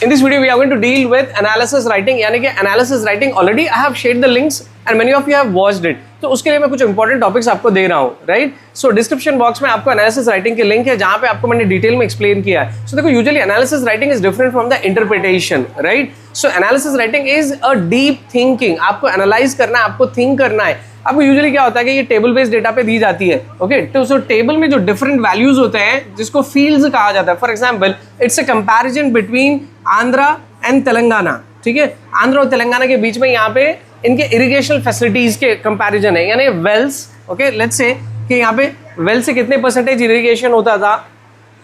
In this video we are going to deal with analysis writing, यानी कि analysis writing already I have shared the links and many of you have watched it. तो उसके लिए मैं कुछ important topics आपको दे रहा हूँ, right? So description box में आपको analysis writing के link है जहाँ पे आपको मैंने detail में explain किया है. So देखो usually analysis writing is different from the interpretation, right? So analysis writing is a deep thinking. आपको analyze करना है, आपको think करना है. आपको यूजुअली क्या होता है कि ये टेबल बेस्ड डेटा पे दी जाती है, ओके? तो सो टेबल में जो डिफरेंट वैल्यूज होते हैं जिसको फील्ड्स कहा जाता है. For example it's a comparison between Andhra and Telangana, ठीक है? आंध्रा और तेलंगाना के बीच में यहाँ पे इनके इरिगेशन फैसिलिटीज के कंपैरिजन है, यानी वेल्स, ओके? लेट्स से कि यहाँ पे वेल से कितने परसेंटेज इरिगेशन होता था,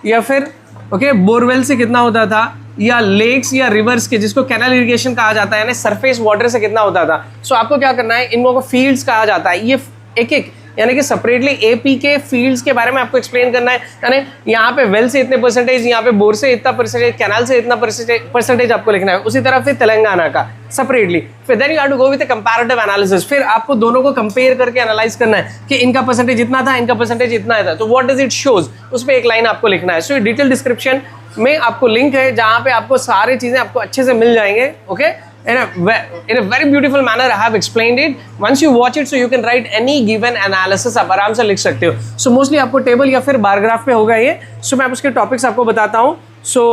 या फिर ओके बोरवेल से कितना होता था, या लेक्स या रिवर्स के जिसको कैनल इरिगेशन कहा जाता है, यानी सरफेस वाटर से कितना होता था. सो आपको क्या करना है, इन लोगों को फील्ड्स कहा जाता है. ये एक एक यानी कि सेपरेटली एपी के फील्ड्स के बारे में आपको एक्सप्लेन करना है. यानी यहाँ पे वेल से इतने परसेंटेज, यहाँ पे बोर से इतना परसेंटेज, कैनाल से इतना परसेंटेज आपको लिखना है. उसी तरह फिर तेलंगाना का सेपरेटली. फिर then you have to go with a comparative analysis. फिर आपको दोनों को कंपेयर करके एनालाइज करना है कि इनका परसेंटेज इतना था, इनका परसेंटेज इतना था, तो व्हाट डज इट शोज, उस पर एक लाइन आपको लिखना है. सो डिटेल डिस्क्रिप्शन में आपको लिंक है जहाँ पे आपको सारी चीजें आपको अच्छे से मिल जाएंगे, okay? In a very beautiful manner I have explained it. Once you watch it, so you can write any given analysis. आप आराम से लिख सकते हो. So mostly आपको टेबल या फिर बार ग्राफ पे होगा ये. So मैं उसके टॉपिक्स आपको बताता हूँ. So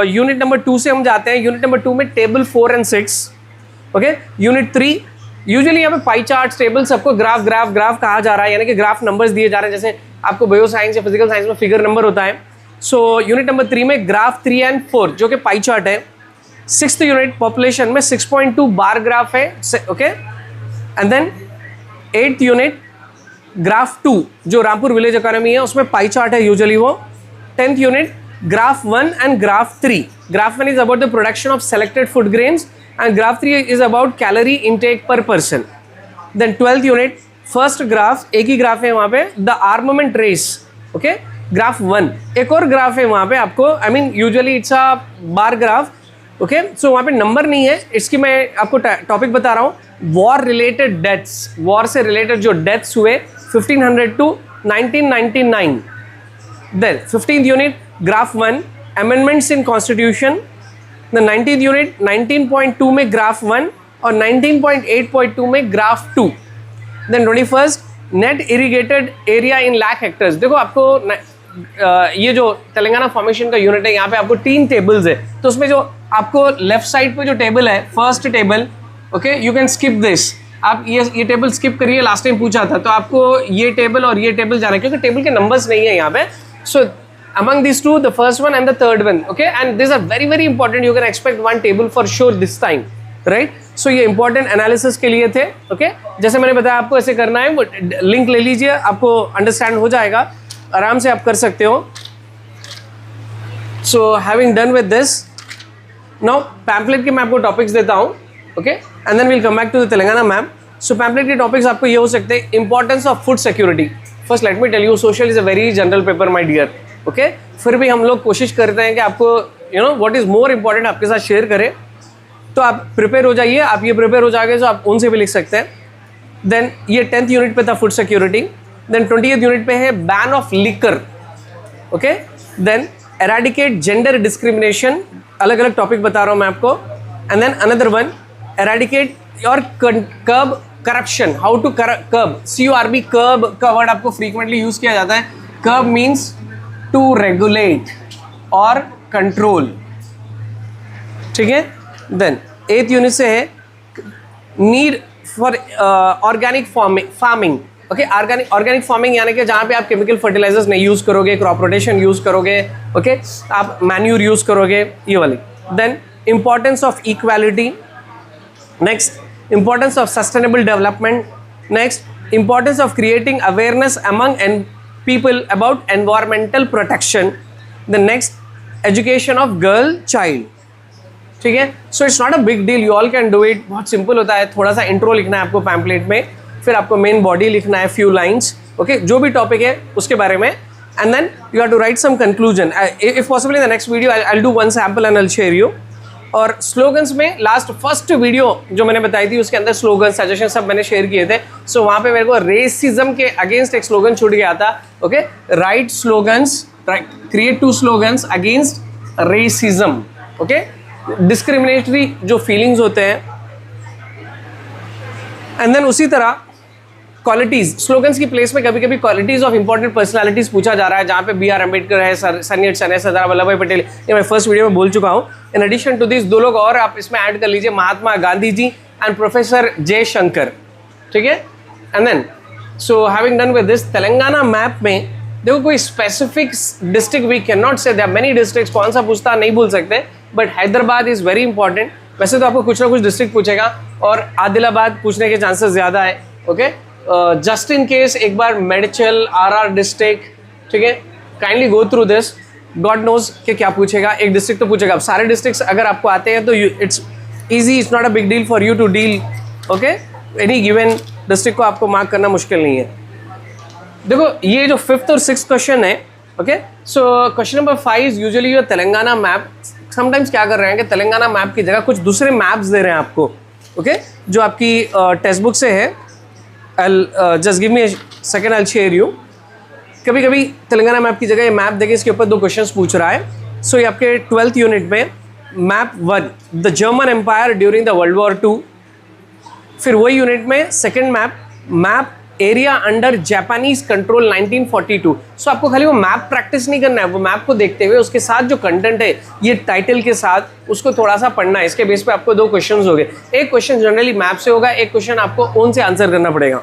यूनिट नंबर 2 से हम जाते हैं. यूनिट नंबर 2 में table 4 and 6, okay? Unit 3 usually यहाँ पे पाई चार्ट टेबल सबको ग्राफ ग्राफ ग्राफ कहा जा रहा है, यानी कि ग्राफ नंबर्स दिए जा रहे हैं, जैसे आपको बायो साइंस या फिजिकल साइंस में फिगर नंबर होता है. सो यूनिट नंबर 3 में ग्राफ 3 and 4 जो कि पाई चार्ट है. 6th यूनिट पॉपुलेशन में 6.2 बार ग्राफ है, okay? And then 8th unit graph 2 जो रामपुर विलेज इकोनॉमी है उसमें पाई चार्ट है यूजुअली वो. 10th unit graph 1 and graph 3. Graph 1 is about the production of selected food grains and graph 3 is about calorie intake per person. Then 12th unit first graph, एक ही graph है वहाँ पे, the armament race, okay? Graph 1. एक और graph है वहाँ पे आपको, I mean usually it's a bar graph, okay? So वहाँ पे नंबर नहीं है, इसकी मैं आपको टॉपिक बता रहा हूँ. वॉर रिलेटेड डेथ्स, वॉर से रिलेटेड जो डेथ्स हुए 1500 to 1999. Then 15th unit graph 1 amendments in constitution. The 19th unit 19.2 में ग्राफ 1 और 19.8.2 में graph 2. Then 21st net irrigated area in lakh hectares. देखो आपको ये जो तेलंगाना फॉर्मेशन का यूनिट है यहाँ पे आपको 3 टेबल्स है, तो उसमें जो आपको लेफ्ट साइड पे जो टेबल है first table, okay? You can skip this. आप ये टेबल स्किप करिए, लास्ट टाइम पूछा था, तो आपको ये टेबल और ये टेबल जाना है क्योंकि टेबल के नंबर्स नहीं है यहाँ पे. सो among these two, the first one and the third one, okay? And these are very very important. You can expect one table for sure this time, right? So ये important analysis के लिए थे, okay? जैसे मैंने बताया आपको ऐसे करना है, वो लिंक ले लीजिए, आपको अंडरस्टैंड हो जाएगा, आराम से आप कर सकते हो. So having done with this, now pamphlet के मैं आपको टॉपिक्स देता हूँ, okay? And then we'll come back to the Telangana map. So pamphlet के टॉपिक्स आपको ये हो सकते हैं. Importance of food security. First let me tell you, social is a very general paper, my dear, okay? फिर भी हम लोग कोशिश करते हैं कि आपको you know what is more important आपके साथ शेयर करें. तो आप प्रिपेयर हो जाइए, आप ये प्रिपेयर हो जाएंगे तो आप उनसे भी लिख सकते हैं. देन ये 10th यूनिट पे था food security. Then 20th unit पे है ban of liquor, okay? Then eradicate gender discrimination, अलग अलग टॉपिक बता रहा हूँ मैं आपको. And then another one eradicate और curb corruption, how to curb, CURB, curb का वर्ड आपको फ्रीक्वेंटली यूज किया जाता है. कर्ब मीन्स टू रेगुलेट और कंट्रोल, ठीक है? देन 8th यूनिट से है need for organic farming, okay? Organic farming यानी कि जहाँ पे आप केमिकल फर्टिलाइजर्स नहीं यूज करोगे, क्रॉप रोटेशन यूज करोगे, ओके? आप मैन्यूर यूज करोगे, ये वाली. Then importance of equality. Next importance of sustainable development. Next importance of creating awareness among and people about environmental protection. The next education of girl child, ठीक है? So it's not a big deal, you all can do it. बहुत simple होता है. थोड़ा सा intro लिखना है आपको पैम्पलेट में, फिर आपको मेन बॉडी लिखना है, फ्यू लाइंस, ओके? जो भी टॉपिक है उसके बारे में. And then you have to write some conclusion. If possible in the next video I will do one sample and I will share you. और स्लोगन्स में फर्स्ट वीडियो जो मैंने बताई थी उसके अंदर स्लोगन सजेशन सब मैंने शेयर किए थे. सो वहाँ पे मेरे को रेसिज्म के अगेंस्ट एक स्लोगन छूट गया था, okay? Right slogans, create 2 slogans against racism, okay? Discriminatory जो फीलिंग्स होते हैं। एंड देन उसी तरह क्वालिटीज, स्लोगन्स की प्लेस में कभी कभी क्वालिटीज ऑफ इंपॉर्टेंट पर्सनालिटीज पूछा जा रहा है, जहाँ पे BR अम्बेडकर है, सनी है, सरदार वल्लभ भाई पटेल, ये मैं फर्स्ट वीडियो में बोल चुका हूँ। इन एडिशन टू दिस 2 लोग और आप इसमें ऐड कर लीजिए, महात्मा गांधी जी एंड प्रोफेसर जयशंकर, ठीक है। And then so having done with this, Telangana map में देखो कोई specific district we can not say, there are many districts, कौन सा पूछता नहीं बोल सकते, but Hyderabad is very important. वैसे तो आपको कुछ ना कुछ डिस्ट्रिक्ट पूछेगा और आदिलाबाद पूछने के चांसेस ज़्यादा है, ओके। जस्ट इन केस एक बार मेडचल, RR डिस्ट्रिक्ट, ठीक है, kindly go through this, God knows कि क्या पूछेगा, एक डिस्ट्रिक्ट तो पूछेगा। अब सारे डिस्ट्रिक्ट्स अगर आपको आते हैं तो it's easy, it's not a big deal for you to deal, okay. Any given district को आपको मार्क करना मुश्किल नहीं है। देखो ये जो 5th और 6th क्वेश्चन है, okay, so question number 5 is usually your Telangana map. Sometimes क्या कर रहे हैं कि तेलंगाना मैप की जगह कुछ दूसरे मैप्स दे रहे हैं आपको, ओके, जो आपकी टेक्स्ट बुक से है। Just give me second, I share you. कभी कभी तेलंगाना मैप की जगह ये मैप देके इसके ऊपर 2 क्वेश्चंस पूछ रहा है। सो ये आपके 12th यूनिट में map 1, the German empire during the World War 2। फिर वही यूनिट में second map area under Japanese control 1942। So आपको खाली वो मैप प्रैक्टिस नहीं करना है, वो मैप को देखते हुए उसके साथ जो कंटेंट है ये टाइटल के साथ उसको थोड़ा सा पढ़ना है। इसके बेस पे आपको 2 क्वेश्चंस हो गए, एक क्वेश्चन जनरली मैप से होगा, एक क्वेश्चन आपको ओन से आंसर करना पड़ेगा।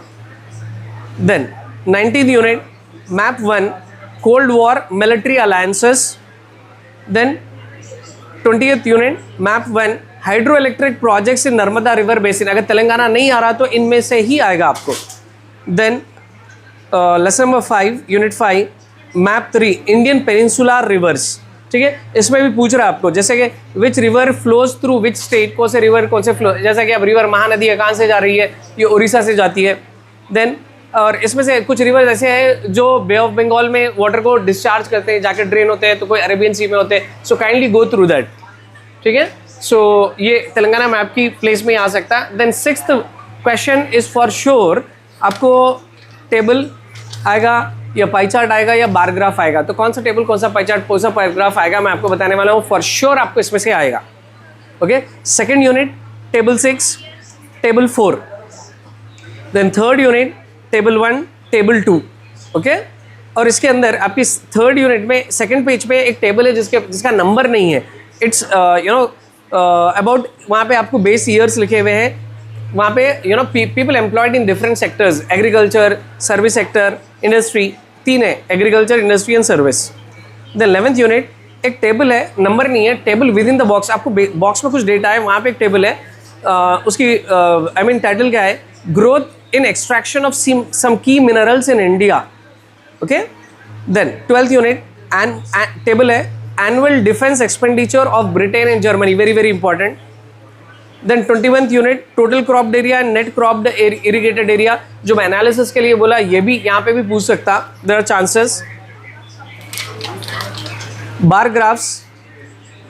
Then 19th unit map 1, cold war military alliances. Then 20th unit map 1, hydro electric projects in Narmada river basin. अगर तेलंगाना नहीं आ रहा तो इनमें से ही आएगा आपको। Then lesson number 5 unit 5 map 3, Indian peninsular rivers, ठीक है। इसमें भी पूछ रहा है आपको, जैसे कि which river flows through which state, कौन से रिवर कौन से फ्लो, जैसा कि अब रिवर महानदी है, कहाँ से जा रही है, ये उड़ीसा से जाती है। देन और इसमें से कुछ रिवर ऐसे हैं जो बे ऑफ बंगाल में वाटर को डिस्चार्ज करते हैं, जाके ड्रेन होते हैं, तो कोई अरेबियन सी में होते हैं। So kindly go through that, ठीक है। सो ये तेलंगाना मैप की प्लेस में आ सकता है। Then 6th question is for sure आपको टेबल आएगा या पाई चार्ट आएगा या बार ग्राफ आएगा। तो कौन सा टेबल, कौन सा पाई चार्ट, कौन सा पाई ग्राफ आएगा मैं आपको बताने वाला हूँ, फॉर श्योर आपको इसमें से आएगा, okay. Second unit table 6, table 4। Then 3rd unit table 1, table 2, okay. और इसके अंदर आपकी 3rd यूनिट में सेकेंड पेज पे एक टेबल है जिसका नंबर नहीं है। इट्स अबाउट, वहाँ पे आपको बेस ईयर्स लिखे हुए हैं, वहाँ पे people employed in different sectors, agriculture, service sector, industry, 3 है, agriculture, industry and service. Then 11th unit एक टेबल है, नंबर नहीं है, table within the box, आपको बॉक्स में कुछ डेटा है, वहाँ पे एक टेबल है, उसकी आई मीन टाइटल क्या है, growth in extraction of some key minerals in India, okay. Then 12th unit table है, annual defence expenditure of Britain and Germany, very very important. Then 21th unit total cropped area and net cropped irrigated area, जो मैं analysis के लिए बोला, ये भी यहाँ पे भी पूछ सकता, there are chances. Bar graphs.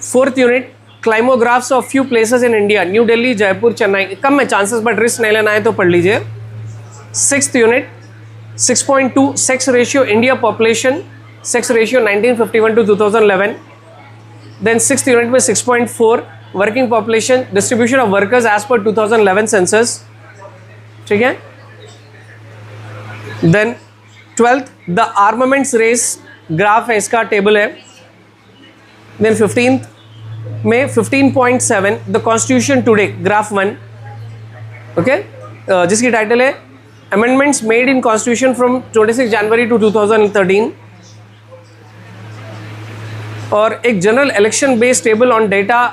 4th unit climographs of few places in India, New Delhi, Jaipur, Chennai, कम है चांसेस बट रिस्क नहीं लेना है तो पढ़ लीजिए। 6th unit 6.2 sex ratio India population, sex ratio 1951 to 2011। Then 6th unit में 6.4 working population distribution of workers as पर 2011 सेंसस, ठीक है। Then 12th the armaments race graph है, इसका टेबल है। देन 15th में 15.7 the constitution today graph 1, okay, जिसकी title है amendments made in constitution from 26 January to 2013। और एक general election based table on data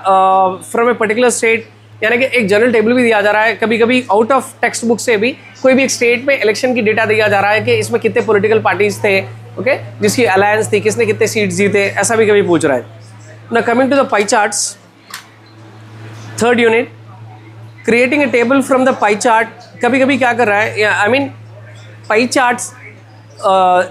from a particular state, यानी कि एक जनरल टेबल भी दिया जा रहा है, कभी कभी आउट ऑफ टेक्स्ट बुक से भी कोई भी एक स्टेट में इलेक्शन की डेटा दिया जा रहा है कि इसमें कितने पॉलिटिकल पार्टीज थे, ओके, जिसकी अलायंस थी, किसने कितने सीट्स जीते, ऐसा भी कभी पूछ रहा है ना। Coming to the pie charts, 3rd unit creating a table from the pie chart. कभी कभी क्या कर रहा है, I mean pie charts,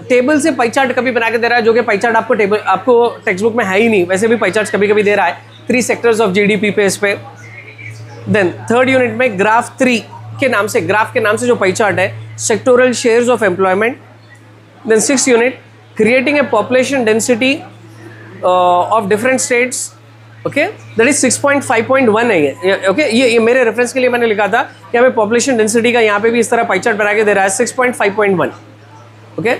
table से पाई चार्ट कभी बना के दे रहा है, जो कि पाई चार्ट आपको टेक्स्ट बुक में है ही नहीं, वैसे भी पाई चार्ट कभी कभी दे रहा है 3 सेक्टर्स ऑफ जीडीपी पे, इस पे। देन 3rd यूनिट में ग्राफ 3 के नाम से, ग्राफ के नाम से जो पाई चार्ट है, sectoral shares of employment. Then 6th unit creating a population density of different states okay, that is 6.5.1 है ये, ओके, ये मेरे रेफरेंस के लिए मैंने लिखा था कि हमें पॉपुलेशन डेंसिटी का यहाँ पे भी इस तरह पाई चार्ट बना के दे रहा है 6.5.1, okay.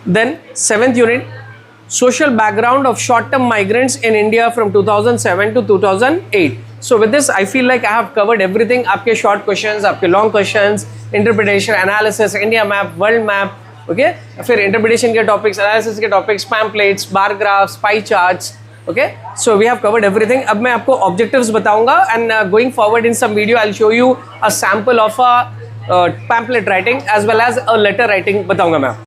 Then 7th unit, social background of short-term migrants in India from 2007 to 2008. So with this, I feel like I have covered everything. आपके short questions, आपके long questions, interpretation, analysis, India map, world map, okay? फिर interpretation के topics, analysis के topics, pamphlets, bar graphs, pie charts, okay? So we have covered everything. अब मैं आपको objectives बताऊंगा and going forward in some video, I'll show you a sample of a pamphlet writing as well as a letter writing बताऊंगा मैं।